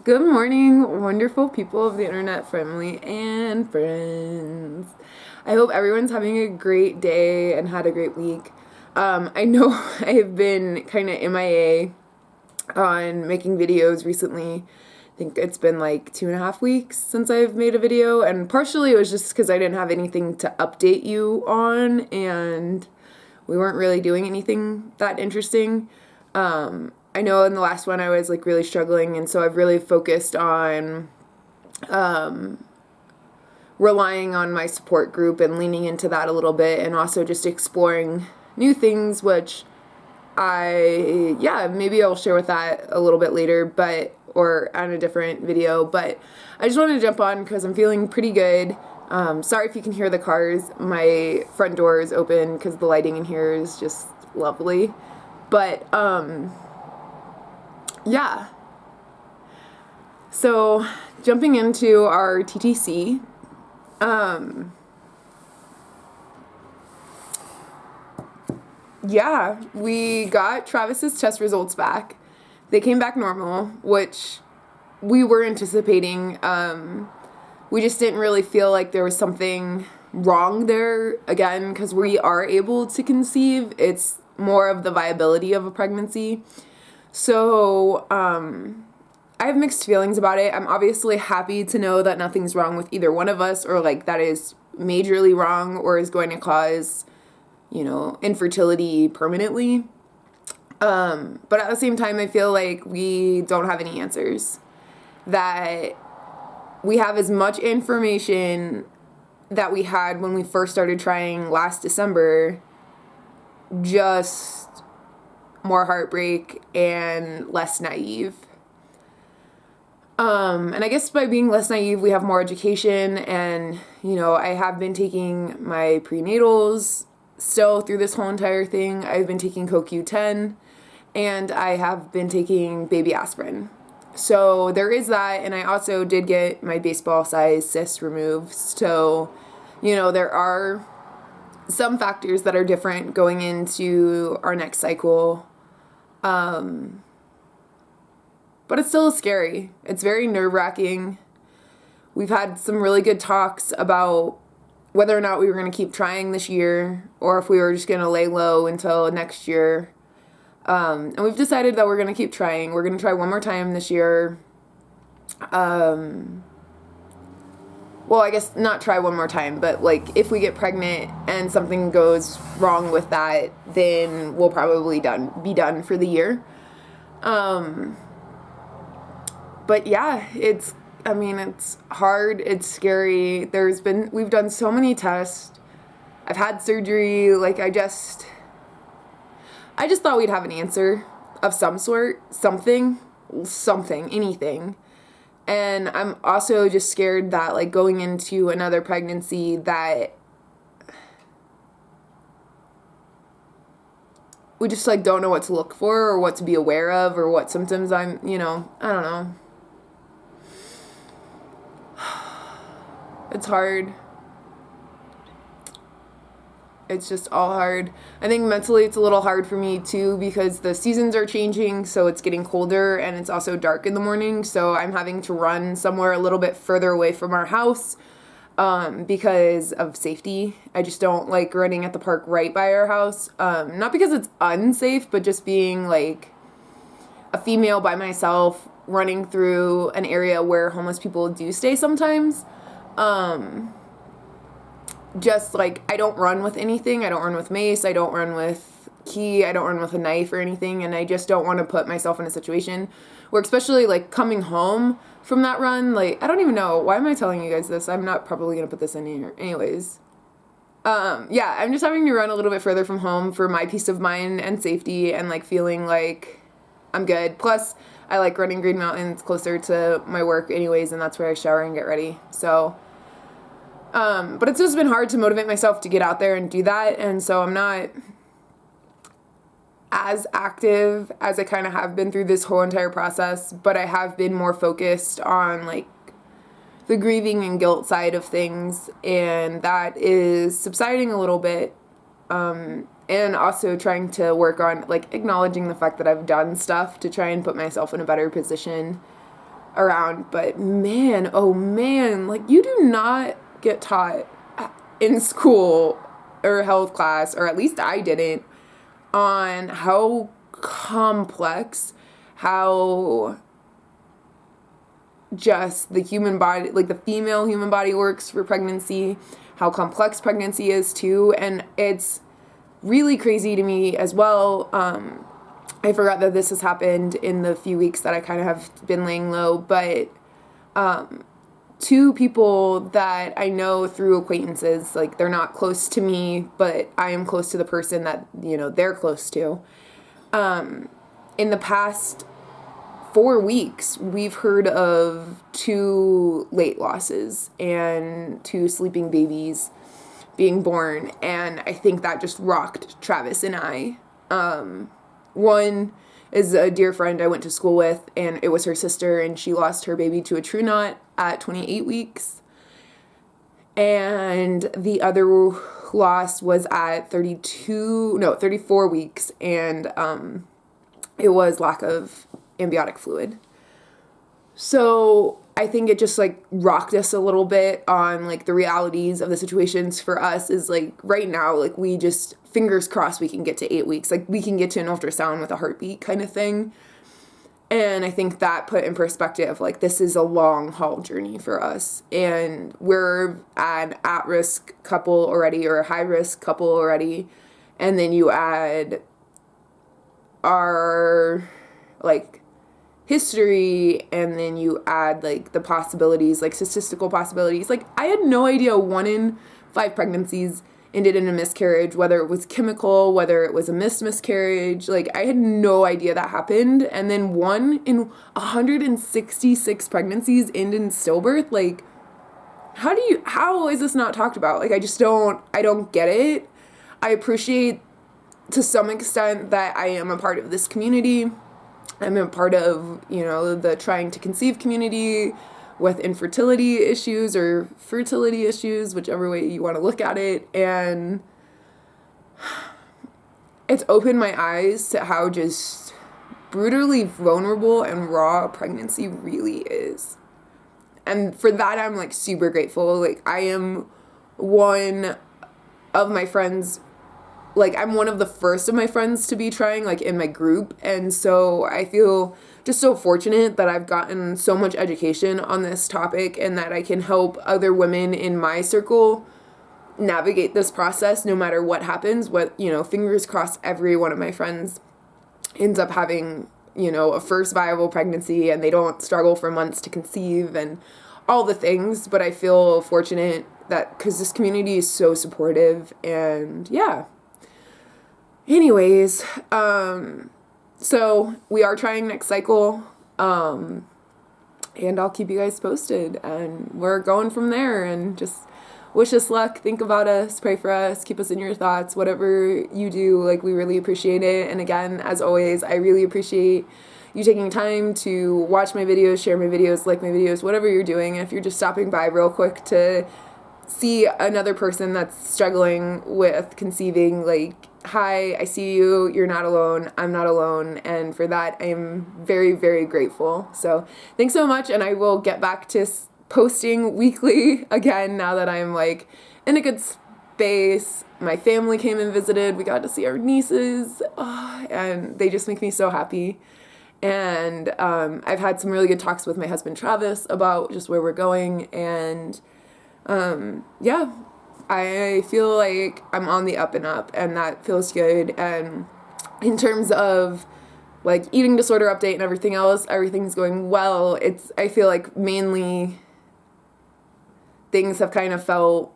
Good morning, wonderful people of the internet, family and friends. I hope everyone's having a great day and had a great week. I know I have been kind of MIA on making videos recently. I think it's been like 2.5 weeks since I've made a video, and partially it was just because I didn't have anything to update you on, and we weren't really doing anything that interesting. I know in the last one I was like really struggling, and so I've really focused on relying on my support group and leaning into that a little bit, and also just exploring new things, which maybe I'll share with that a little bit later, or on a different video, but I just wanted to jump on because I'm feeling pretty good. Sorry if you can hear the cars. My front door is open because the lighting in here is just lovely. But, yeah. So, jumping into our TTC, we got Travis's test results back. They came back normal, which we were anticipating. We just didn't really feel like there was something wrong there, again, because we are able to conceive. It's more of the viability of a pregnancy. So, I have mixed feelings about it. I'm obviously happy to know that nothing's wrong with either one of us, or like that is majorly wrong or is going to cause, infertility permanently. But at the same time, I feel like we don't have any answers. That we have as much information that we had when we first started trying last December, just more heartbreak and less naive. And I guess by being less naive, we have more education, and, I have been taking my prenatals still through this whole entire thing. I've been taking CoQ10, and I have been taking baby aspirin. So there is that, and I also did get my baseball size cyst removed. So, there are some factors that are different going into our next cycle. But it's still scary. It's very nerve-wracking. We've had some really good talks about whether or not we were going to keep trying this year, or if we were just going to lay low until next year. And we've decided that we're going to keep trying. We're going to try one more time this year. Well, I guess not try one more time, but like if we get pregnant and something goes wrong with that, then we'll probably be done for the year. But yeah, it's hard, it's scary. We've done so many tests. I've had surgery, I just thought we'd have an answer of some sort, something, anything. And I'm also just scared that, going into another pregnancy, that we just, don't know what to look for or what to be aware of or what symptoms I don't know. It's hard. It's just all hard. I think mentally it's a little hard for me too because the seasons are changing, so it's getting colder and it's also dark in the morning, so I'm having to run somewhere a little bit further away from our house because of safety. I just don't like running at the park right by our house. Not because it's unsafe, but just being a female by myself running through an area where homeless people do stay sometimes. I don't run with anything. I don't run with mace. I don't run with key. I don't run with a knife or anything. And I just don't want to put myself in a situation where, especially coming home from that run, I don't even know. Why am I telling you guys this? I'm not probably going to put this in here. Anyways. I'm just having to run a little bit further from home for my peace of mind and safety and feeling like I'm good. Plus, I like running Green Mountain. It's closer to my work anyways, and that's where I shower and get ready. So, but it's just been hard to motivate myself to get out there and do that, and so I'm not as active as I kind of have been through this whole entire process, but I have been more focused on the grieving and guilt side of things, and that is subsiding a little bit, and also trying to work on acknowledging the fact that I've done stuff to try and put myself in a better position around. But man, oh man, like you do not get taught in school or health class, or at least I didn't, on how complex, how just the human body, like the female human body works for pregnancy, how complex pregnancy is too. And it's really crazy to me as well. I forgot that this has happened in the few weeks that I kind of have been laying low, but two people that I know through acquaintances, like they're not close to me, but I am close to the person that, you know, they're close to. In the past 4 weeks, we've heard of 2 late losses and 2 sleeping babies being born. And I think that just rocked Travis and I. One is a dear friend I went to school with, and it was her sister, and she lost her baby to a true knot at 28 weeks. And the other loss was at 34 weeks, and it was lack of amniotic fluid. So I think it just like rocked us a little bit on like the realities of the situations. For us is like right now, like we just fingers crossed we can get to 8 weeks, like we can get to an ultrasound with a heartbeat kind of thing. And I think that put in perspective, like this is a long haul journey for us, and we're an at-risk couple already, or a high-risk couple already, and then you add our like history, and then you add like the possibilities, like statistical possibilities. Like I had no idea 1 in 5 pregnancies ended in a miscarriage, whether it was chemical, whether it was a miscarriage. Like I had no idea that happened. And then 1 in 166 pregnancies end in stillbirth. Like how is this not talked about? Like I don't get it. I appreciate to some extent that I am a part of this community. I'm a part of, you know, the trying to conceive community with infertility issues or fertility issues, whichever way you want to look at it. And it's opened my eyes to how just brutally vulnerable and raw pregnancy really is. And for that, I'm like super grateful. Like I am one of my friends, like I'm one of the first of my friends to be trying, like in my group. And so I feel just so fortunate that I've gotten so much education on this topic, and that I can help other women in my circle navigate this process no matter what happens. What, you know, fingers crossed every one of my friends ends up having, you know, a first viable pregnancy and they don't struggle for months to conceive and all the things. But I feel fortunate that because this community is so supportive. And yeah. Anyways, so we are trying next cycle, and I'll keep you guys posted, and we're going from there. And just wish us luck, think about us, pray for us, keep us in your thoughts, whatever you do. Like we really appreciate it. And again, as always, I really appreciate you taking time to watch my videos, share my videos, like my videos, whatever you're doing. And if you're just stopping by real quick to see another person that's struggling with conceiving, like, hi, I see you, you're not alone, I'm not alone, and for that I am very, very grateful. So thanks so much, and I will get back to posting weekly again now that I'm like in a good space. My family came and visited, we got to see our nieces, and they just make me so happy. And I've had some really good talks with my husband Travis about just where we're going, and yeah, I feel like I'm on the up and up, and that feels good. And in terms of like eating disorder update and everything else, everything's going well. I feel like mainly things have kind of felt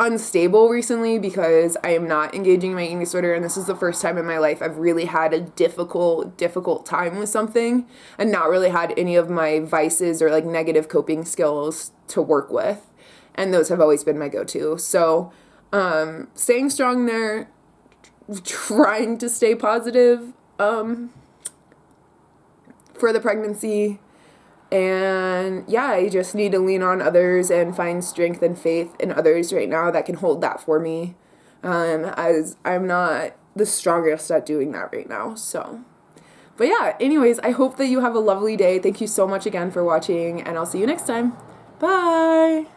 unstable recently because I am not engaging in my eating disorder, and this is the first time in my life I've really had a difficult time with something and not really had any of my vices or like negative coping skills to work with, and those have always been my go-to. So staying strong there, trying to stay positive for the pregnancy. And yeah, I just need to lean on others and find strength and faith in others right now that can hold that for me, as I'm not the strongest at doing that right now. So But yeah, anyways, I hope that you have a lovely day. Thank you so much again for watching, and I'll see you next time. Bye!